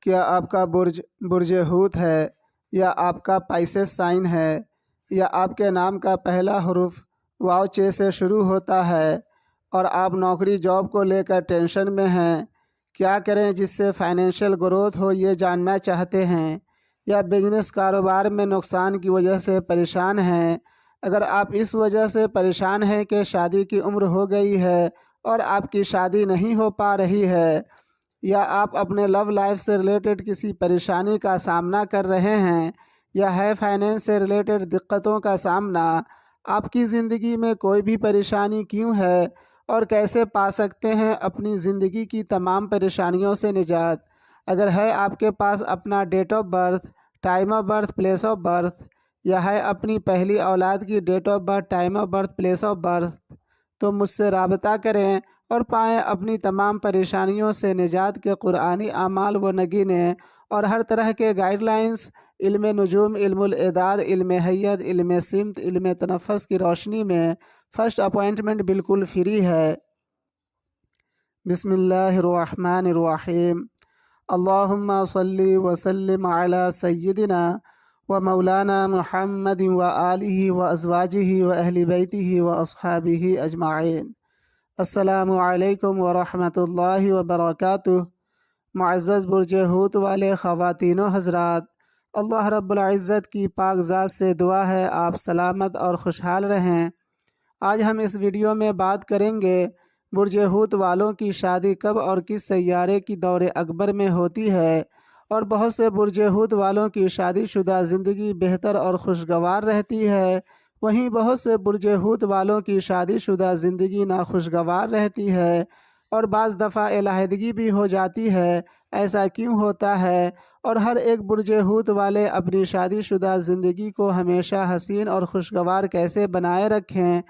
کیا آپ کا برج برج حوت ہے، یا آپ کا پائسس سائن ہے، یا آپ کے نام کا پہلا حرف واو چے سے شروع ہوتا ہے اور آپ نوکری جاب کو لے کر ٹینشن میں ہیں؟ کیا کریں جس سے فائنینشیل گروتھ ہو، یہ جاننا چاہتے ہیں؟ یا بزنس کاروبار میں نقصان کی وجہ سے پریشان ہیں؟ اگر آپ اس وجہ سے پریشان ہیں کہ شادی کی عمر ہو گئی ہے اور آپ کی شادی نہیں ہو پا رہی ہے، یا آپ اپنے لو لائف سے ریلیٹڈ کسی پریشانی کا سامنا کر رہے ہیں، یا ہے فائنینس سے ریلیٹڈ دقتوں کا سامنا، آپ کی زندگی میں کوئی بھی پریشانی کیوں ہے اور کیسے پا سکتے ہیں اپنی زندگی کی تمام پریشانیوں سے نجات؟ اگر ہے آپ کے پاس اپنا date of birth, time of birth, place of birth, یا ہے اپنی پہلی اولاد کی date of birth, time of birth, place of birth, تو مجھ سے رابطہ کریں اور پائیں اپنی تمام پریشانیوں سے نجات کے قرآنی اعمال و نگینیں اور ہر طرح کے گائیڈ لائنز، علم نجوم، علم الاعداد، علم حیت، علم سمت، علم تنفس کی روشنی میں فرسٹ اپوائنٹمنٹ بالکل فری ہے۔ بسم اللہ الرحمن الرحیم۔ اللہم صلی وسلم علی سیدنا و مولانا محمد و آلہ و ازواجہ و اہل بیتہ و اصحابہ اجمعین۔ السلام علیکم ورحمۃ اللہ وبرکاتہ۔ معزز برج حوت والے خواتین و حضرات، اللہ رب العزت کی پاک ذات سے دعا ہے آپ سلامت اور خوشحال رہیں۔ آج ہم اس ویڈیو میں بات کریں گے برج حوت والوں کی شادی کب اور کس سیارے کی دور اکبر میں ہوتی ہے، اور بہت سے برج حوت والوں کی شادی شدہ زندگی بہتر اور خوشگوار رہتی ہے، وہیں بہت سے برج حوت والوں کی شادی شدہ زندگی ناخوشگوار رہتی ہے اور بعض دفعہ علیحدگی بھی ہو جاتی ہے۔ ایسا کیوں ہوتا ہے، اور ہر ایک برج حوت والے اپنی شادی شدہ زندگی کو ہمیشہ حسین اور خوشگوار کیسے بنائے رکھیں،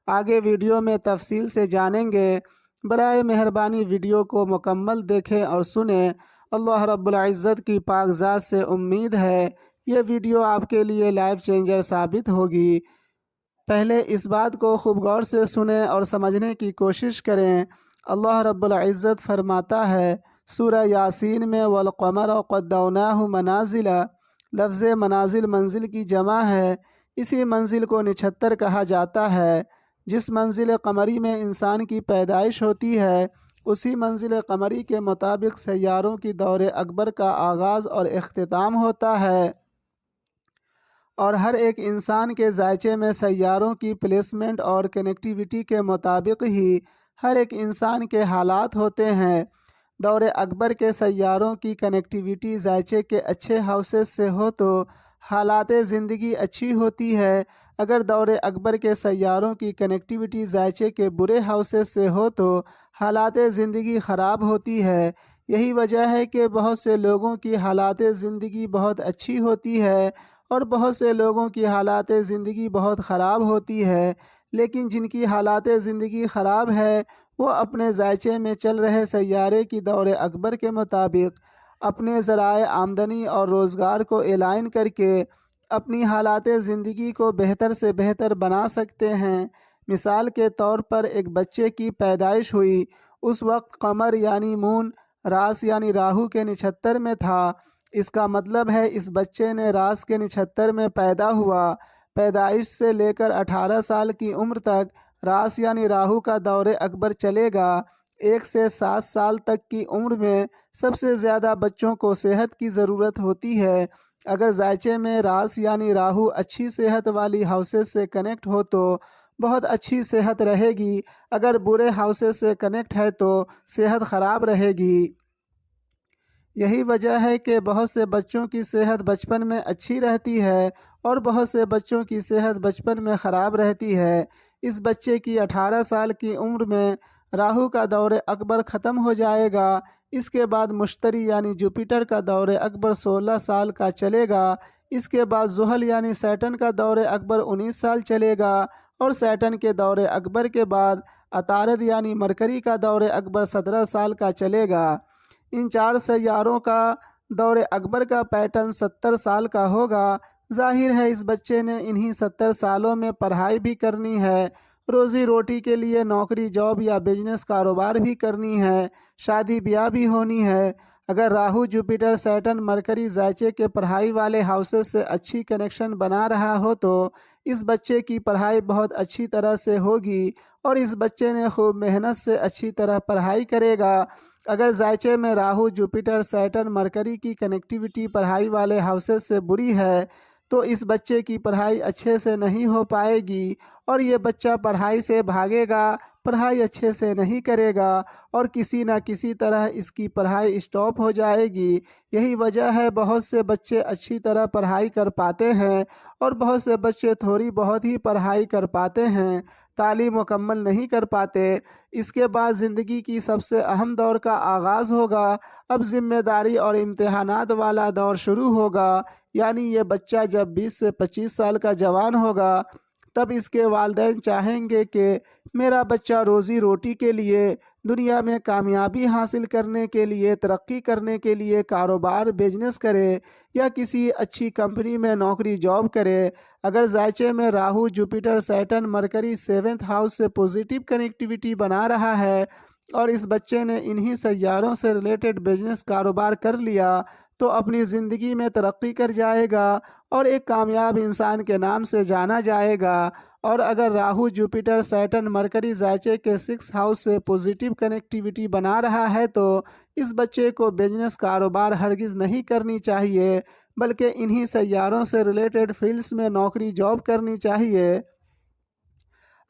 آگے ویڈیو میں تفصیل سے جانیں گے۔ برائے مہربانی ویڈیو کو مکمل دیکھیں اور سنیں۔ اللہ رب العزت کی پاک ذات سے امید ہے یہ ویڈیو آپ کے لیے لائف چینجر ثابت ہوگی۔ پہلے اس بات کو خوب غور سے سنیں اور سمجھنے کی کوشش کریں۔ اللہ رب العزت فرماتا ہے سورہ یاسین میں والقمر قدرناہ منازل، لفظ منازل منزل کی جمع ہے۔ اسی منزل کو نچھتر کہا جاتا ہے۔ جس منزل قمری میں انسان کی پیدائش ہوتی ہے، اسی منزل قمری کے مطابق سیاروں کی دور اکبر کا آغاز اور اختتام ہوتا ہے، اور ہر ایک انسان کے ذائچے میں سیاروں کی پلیسمنٹ اور کنیکٹیویٹی کے مطابق ہی ہر ایک انسان کے حالات ہوتے ہیں۔ دور اکبر کے سیاروں کی کنیکٹیویٹی ذائچے کے اچھے ہاؤسز سے ہو تو حالات زندگی اچھی ہوتی ہے، اگر دور اکبر کے سیاروں کی کنیکٹیویٹی ذائچے کے برے ہاؤسز سے ہو تو حالات زندگی خراب ہوتی ہے۔ یہی وجہ ہے کہ بہت سے لوگوں کی حالات زندگی بہت اچھی ہوتی ہے اور بہت سے لوگوں کی حالات زندگی بہت خراب ہوتی ہے، لیکن جن کی حالات زندگی خراب ہے وہ اپنے ذائچے میں چل رہے سیارے کی دور اکبر کے مطابق اپنے ذرائع آمدنی اور روزگار کو الائن کر کے اپنی حالات زندگی کو بہتر سے بہتر بنا سکتے ہیں۔ مثال کے طور پر ایک بچے کی پیدائش ہوئی، اس وقت قمر یعنی مون راس یعنی راہو کے نچھتر میں تھا۔ اس کا مطلب ہے اس بچے نے راس کے نچھتر میں پیدا ہوا۔ پیدائش سے لے کر 18 سال کی عمر تک راس یعنی راہو کا دور اکبر چلے گا۔ 1 سے 7 سال تک کی عمر میں سب سے زیادہ بچوں کو صحت کی ضرورت ہوتی ہے۔ اگر ذائچے میں راس یعنی راہو اچھی صحت والی ہاؤسز سے کنیکٹ ہو تو بہت اچھی صحت رہے گی، اگر برے ہاؤسز سے کنیکٹ ہے تو صحت خراب رہے گی۔ یہی وجہ ہے کہ بہت سے بچوں کی صحت بچپن میں اچھی رہتی ہے اور بہت سے بچوں کی صحت بچپن میں خراب رہتی ہے۔ اس بچے کی 18 سال کی عمر میں راہو کا دور اکبر ختم ہو جائے گا۔ اس کے بعد مشتری یعنی جوپیٹر کا دور اکبر 16 سال کا چلے گا۔ اس کے بعد زحل یعنی سیٹن کا دور اکبر 19 سال چلے گا، اور سیٹن کے دور اکبر کے بعد عطارد یعنی مرکری کا دور اکبر 17 سال کا چلے گا۔ ان 4 سیاروں کا دور اکبر کا پیٹرن 70 سال کا ہوگا۔ ظاہر ہے اس بچے نے انہی 70 سالوں میں پڑھائی بھی کرنی ہے، روزی روٹی کے لیے نوکری جاب یا بزنس کاروبار بھی کرنی ہے، شادی بیاہ بھی ہونی ہے۔ اگر راہو جوپیٹر سیٹرن مرکری زائچے کے پڑھائی والے ہاؤسز سے اچھی کنیکشن بنا رہا ہو تو اس بچے کی پڑھائی بہت اچھی طرح سے ہوگی اور اس بچے نے خوب محنت سے اچھی طرح پڑھائی کرے گا۔ اگر زائچے میں راہو جوپیٹر سیٹرن مرکری کی کنیکٹیوٹی پڑھائی والے ہاؤسز سے بری ہے تو اس بچے کی پڑھائی اچھے سے نہیں ہو پائے گی اور یہ بچہ پڑھائی سے بھاگے گا، پڑھائی اچھے سے نہیں کرے گا اور کسی نہ کسی طرح اس کی پڑھائی اسٹاپ ہو جائے گی۔ یہی وجہ ہے بہت سے بچے اچھی طرح پڑھائی کر پاتے ہیں اور بہت سے بچے تھوڑی بہت ہی پڑھائی کر پاتے ہیں، تعلیم مکمل نہیں کر پاتے۔ اس کے بعد زندگی کی سب سے اہم دور کا آغاز ہوگا۔ اب ذمہ داری اور امتحانات والا دور شروع ہوگا، یعنی یہ بچہ جب 20 سے 25 سال کا جوان ہوگا تب اس کے والدین چاہیں گے کہ میرا بچہ روزی روٹی کے لیے، دنیا میں کامیابی حاصل کرنے کے لیے، ترقی کرنے کے لیے کاروبار بزنس کرے یا کسی اچھی کمپنی میں نوکری جاب کرے۔ اگر زائچے میں Rahu Jupiter Saturn Mercury 7th house سے پوزیٹیو کنیکٹیوٹی بنا رہا ہے اور اس بچے نے انہی سیاروں سے ریلیٹڈ بزنس کاروبار کر لیا تو اپنی زندگی میں ترقی کر جائے گا اور ایک کامیاب انسان کے نام سے جانا جائے گا۔ اور اگر راہو جوپیٹر سیٹرن مرکری زائچے کے 6th ہاؤس سے پوزیٹیو کنیکٹیوٹی بنا رہا ہے تو اس بچے کو بزنس کاروبار ہرگز نہیں کرنی چاہیے بلکہ انہی سیاروں سے ریلیٹڈ فیلڈز میں نوکری جاب کرنی چاہیے۔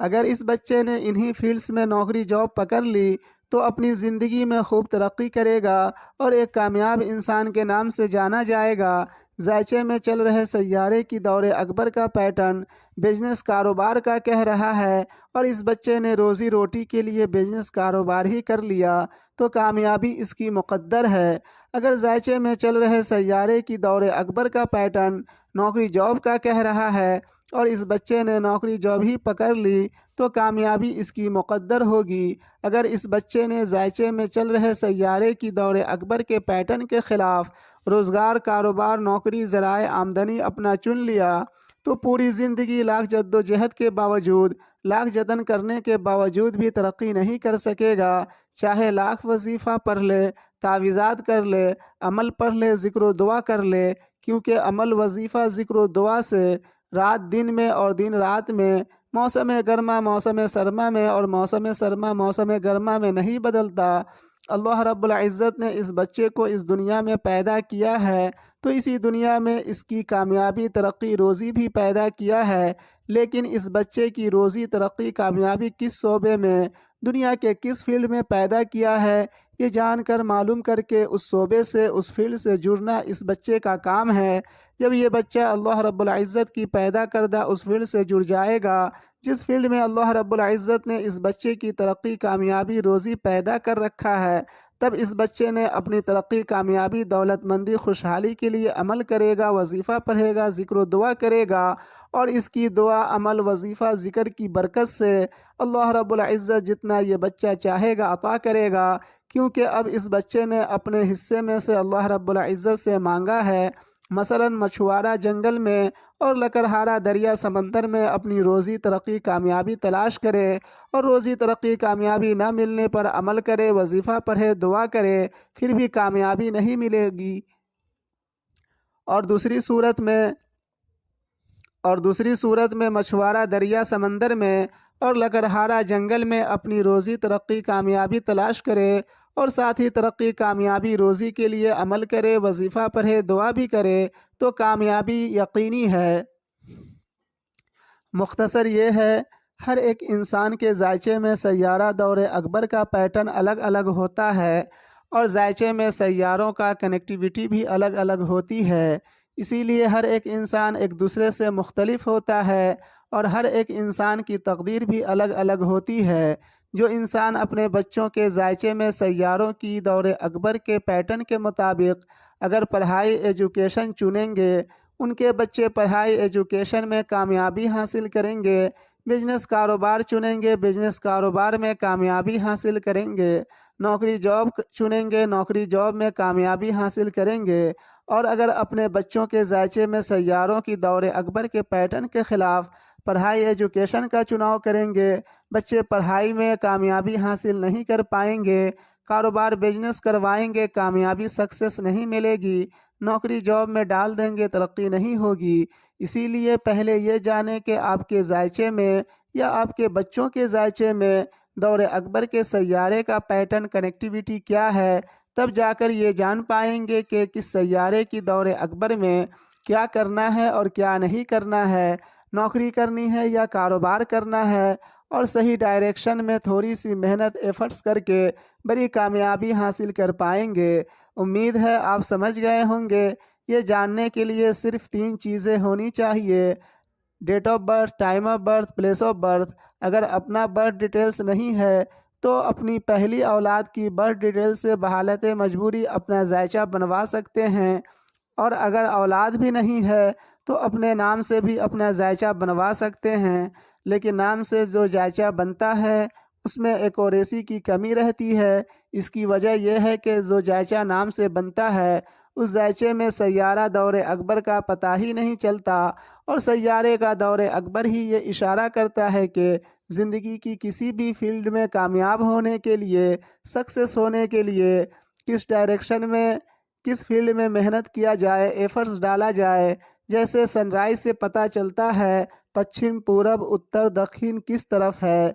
اگر اس بچے نے انہی فیلڈز میں نوکری جاب پکڑ لی تو اپنی زندگی میں خوب ترقی کرے گا اور ایک کامیاب انسان کے نام سے جانا جائے گا۔ زائچے میں چل رہے سیارے کی دور اکبر کا پیٹرن بزنس کاروبار کا کہہ رہا ہے اور اس بچے نے روزی روٹی کے لیے بزنس کاروبار ہی کر لیا تو کامیابی اس کی مقدر ہے۔ اگر زائچے میں چل رہے سیارے کی دور اکبر کا پیٹرن نوکری جاب کا کہہ رہا ہے اور اس بچے نے نوکری جاب ہی پکڑ لی تو کامیابی اس کی مقدر ہوگی۔ اگر اس بچے نے زائچے میں چل رہے سیارے کی دور اکبر کے پیٹرن کے خلاف روزگار، کاروبار، نوکری، ذرائع آمدنی اپنا چن لیا تو پوری زندگی لاکھ جد و جہد کے باوجود، لاکھ جتن کرنے کے باوجود بھی ترقی نہیں کر سکے گا، چاہے لاکھ وظیفہ پڑھ لے، تعویذات کر لے، عمل پڑھ لے، ذکر و دعا کر لے، کیونکہ عمل، وظیفہ، ذکر و دعا سے رات دن میں اور دن رات میں، موسم گرما موسم سرما میں اور موسم سرما موسم گرما میں نہیں بدلتا۔ اللہ رب العزت نے اس بچے کو اس دنیا میں پیدا کیا ہے تو اسی دنیا میں اس کی کامیابی، ترقی، روزی بھی پیدا کیا ہے، لیکن اس بچے کی روزی، ترقی، کامیابی کس شعبے میں، دنیا کے کس فیلڈ میں پیدا کیا ہے، یہ جان کر، معلوم کر کے اس شعبے سے، اس فیلڈ سے جڑنا اس بچے کا کام ہے۔ جب یہ بچہ اللہ رب العزت کی پیدا کردہ اس فیلڈ سے جڑ جائے گا جس فیلڈ میں اللہ رب العزت نے اس بچے کی ترقی، کامیابی، روزی پیدا کر رکھا ہے، تب اس بچے نے اپنی ترقی، کامیابی، دولت مندی، خوشحالی کے لیے عمل کرے گا، وظیفہ پڑھے گا، ذکر و دعا کرے گا اور اس کی دعا، عمل، وظیفہ، ذکر کی برکت سے اللہ رب العزت جتنا یہ بچہ چاہے گا عطا کرے گا، کیونکہ اب اس بچے نے اپنے حصے میں سے اللہ رب العزت سے مانگا ہے۔ مثلا مچھوارہ جنگل میں اور لکڑہارا دریا سمندر میں اپنی روزی، ترقی، کامیابی تلاش کرے اور روزی، ترقی، کامیابی نہ ملنے پر عمل کرے، وظیفہ پڑھے، دعا کرے، پھر بھی کامیابی نہیں ملے گی۔ اور دوسری صورت میں مچھوارہ دریا سمندر میں اور لکڑہارا جنگل میں اپنی روزی، ترقی، کامیابی تلاش کرے اور ساتھ ہی ترقی، کامیابی، روزی کے لیے عمل کرے، وظیفہ پڑھے، دعا بھی کرے تو کامیابی یقینی ہے۔ مختصر یہ ہے، ہر ایک انسان کے زائچے میں سیارہ دور اکبر کا پیٹرن الگ الگ ہوتا ہے اور زائچے میں سیاروں کا کنیکٹیوٹی بھی الگ الگ ہوتی ہے، اسی لیے ہر ایک انسان ایک دوسرے سے مختلف ہوتا ہے اور ہر ایک انسان کی تقدیر بھی الگ الگ ہوتی ہے۔ جو انسان اپنے بچوں کے زائچے میں سیاروں کی دور اکبر کے پیٹرن کے مطابق اگر پڑھائی، ایجوکیشن چنیں گے، ان کے بچے پڑھائی، ایجوکیشن میں کامیابی حاصل کریں گے، بزنس کاروبار چنیں گے، بزنس کاروبار میں کامیابی حاصل کریں گے، نوکری جاب چنیں گے، نوکری جاب میں کامیابی حاصل کریں گے، اور اگر اپنے بچوں کے زائچے میں سیاروں کی دور اکبر کے پیٹرن کے خلاف پڑھائی، ایجوکیشن کا چناؤ کریں گے، بچے پڑھائی میں کامیابی حاصل نہیں کر پائیں گے، کاروبار بزنس کروائیں گے کامیابی سکسیس نہیں ملے گی، نوکری جاب میں ڈال دیں گے ترقی نہیں ہوگی۔ اسی لیے پہلے یہ جانیں کہ آپ کے ذائچے میں یا آپ کے بچوں کے ذائچے میں دور اکبر کے سیارے کا پیٹرن کنیکٹیویٹی کیا ہے، تب جا کر یہ جان پائیں گے کہ کس سیارے کی دور اکبر میں کیا کرنا ہے اور کیا نہیں کرنا ہے، نوکری کرنی ہے یا کاروبار کرنا ہے، اور صحیح ڈائریکشن میں تھوڑی سی محنت ایفرٹس کر کے بڑی کامیابی حاصل کر پائیں گے۔ امید ہے آپ سمجھ گئے ہوں گے۔ یہ جاننے کے لیے صرف 3 چیزیں ہونی چاہیے: date of birth, time of birth, place of birth. اگر اپنا برتھ ڈیٹیلز نہیں ہے تو اپنی پہلی اولاد کی برتھ ڈیٹیل سے بحالت مجبوری اپنا ذائچہ بنوا سکتے ہیں، اور اگر اولاد بھی نہیں ہے تو اپنے نام سے بھی اپنا ذائچہ بنوا سکتے ہیں، لیکن نام سے جو ذائچہ بنتا ہے اس میں ایکوریسی کی کمی رہتی ہے۔ اس کی وجہ یہ ہے کہ جو ذائچہ نام سے بنتا ہے اس ذائچے میں سیارہ دور اکبر کا پتہ ہی نہیں چلتا، اور سیارے کا دور اکبر ہی یہ اشارہ کرتا ہے کہ زندگی کی کسی بھی فیلڈ میں کامیاب ہونے کے لیے، سکسیس ہونے کے لیے کس ڈائریکشن میں، کس فیلڈ میں محنت کیا جائے، ایفرٹس ڈالا جائے۔ جیسے سن رائز سے پتہ چلتا ہے پچھم، پورب، اتر، دکھن کس طرف ہے۔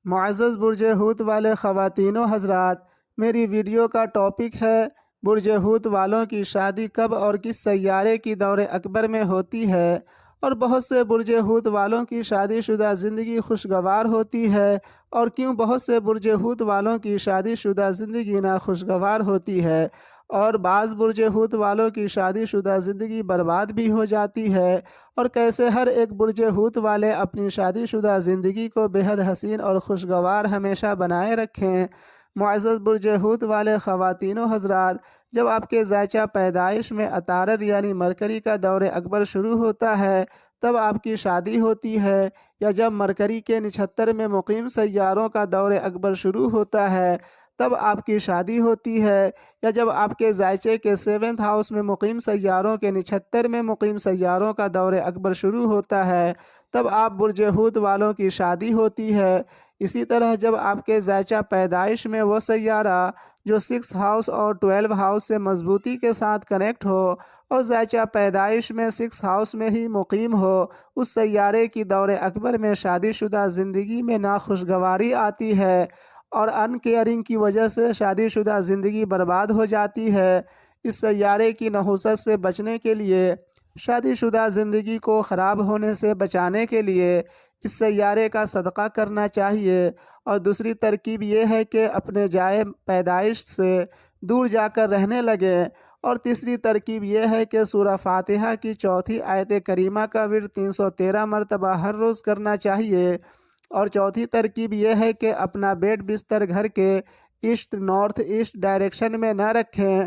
معزز برج حوت والے خواتین و حضرات، میری ویڈیو کا ٹاپک ہے برج حوت والوں کی شادی کب اور کس سیارے کی دور اکبر میں ہوتی ہے، اور بہت سے برج حوت والوں کی شادی شدہ زندگی خوشگوار ہوتی ہے، اور کیوں بہت سے برج حوت والوں کی شادی شدہ زندگی ناخوشگوار ہوتی ہے، اور بعض برج حوت والوں کی شادی شدہ زندگی برباد بھی ہو جاتی ہے، اور کیسے ہر ایک برج حوت والے اپنی شادی شدہ زندگی کو بے حد حسین اور خوشگوار ہمیشہ بنائے رکھیں۔ معزز برج حوت والے خواتین و حضرات، جب آپ کے ذائچہ پیدائش میں عطارد یعنی مرکری کا دور اکبر شروع ہوتا ہے تب آپ کی شادی ہوتی ہے، یا جب مرکری کے نچھتر میں مقیم سیاروں کا دور اکبر شروع ہوتا ہے تب آپ کی شادی ہوتی ہے، یا جب آپ کے ذائچے کے 7ویں ہاؤس میں مقیم سیاروں کے نچھتر میں مقیم سیاروں کا دور اکبر شروع ہوتا ہے تب آپ برج حوت والوں کی شادی ہوتی ہے۔ اسی طرح جب آپ کے ذائچہ پیدائش میں وہ سیارہ جو 6 ہاؤس اور 12 ہاؤس سے مضبوطی کے ساتھ کنیکٹ ہو اور ذائچہ پیدائش میں 6 ہاؤس میں ہی مقیم ہو، اس سیارے کی دور اکبر میں شادی شدہ زندگی میں ناخوشگواری آتی ہے اور ان کیئرنگ کی وجہ سے شادی شدہ زندگی برباد ہو جاتی ہے۔ اس سیارے کی نحوست سے بچنے کے لیے، شادی شدہ زندگی کو خراب ہونے سے بچانے کے لیے اس سیارے کا صدقہ کرنا چاہیے، اور دوسری ترکیب یہ ہے کہ اپنے جائے پیدائش سے دور جا کر رہنے لگیں، اور تیسری ترکیب یہ ہے کہ سورہ فاتحہ کی 4تھی آیت کریمہ کا ورد 313 مرتبہ ہر روز کرنا چاہیے، اور چوتھی ترکیب یہ ہے کہ اپنا بیڈ بستر گھر کے ایسٹ نارتھ ایسٹ ڈائریکشن میں نہ رکھیں،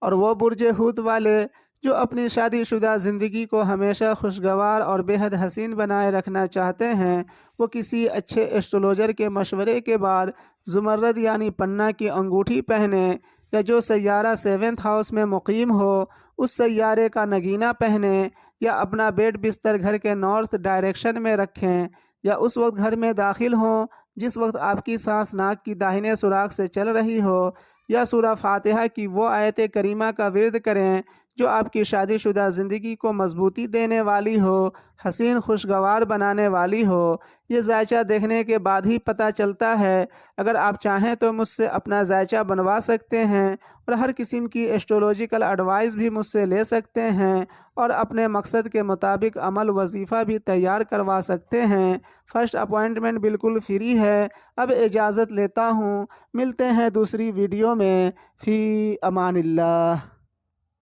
اور وہ برج حوت والے جو اپنی شادی شدہ زندگی کو ہمیشہ خوشگوار اور بے حد حسین بنائے رکھنا چاہتے ہیں، وہ کسی اچھے ایسٹرولوجر کے مشورے کے بعد زمرد یعنی پنا کی انگوٹھی پہنیں، یا جو سیارہ 7ویں ہاؤس میں مقیم ہو اس سیارے کا نگینہ پہنیں، یا اپنا بیڈ بستر گھر کے نارتھ ڈائریکشن میں رکھیں، یا اس وقت گھر میں داخل ہوں جس وقت آپ کی سانس ناک کی داہنے سوراخ سے چل رہی ہو، یا سورہ فاتحہ کی وہ آیت کریمہ کا ورد کریں جو آپ کی شادی شدہ زندگی کو مضبوطی دینے والی ہو، حسین خوشگوار بنانے والی ہو۔ یہ ذائچہ دیکھنے کے بعد ہی پتہ چلتا ہے۔ اگر آپ چاہیں تو مجھ سے اپنا ذائچہ بنوا سکتے ہیں، اور ہر قسم کی ایسٹرولوجیکل ایڈوائس بھی مجھ سے لے سکتے ہیں، اور اپنے مقصد کے مطابق عمل وظیفہ بھی تیار کروا سکتے ہیں۔ فرسٹ اپوائنٹمنٹ بالکل فری ہے۔ اب اجازت لیتا ہوں، ملتے ہیں دوسری ویڈیو میں۔ فی امان اللہ۔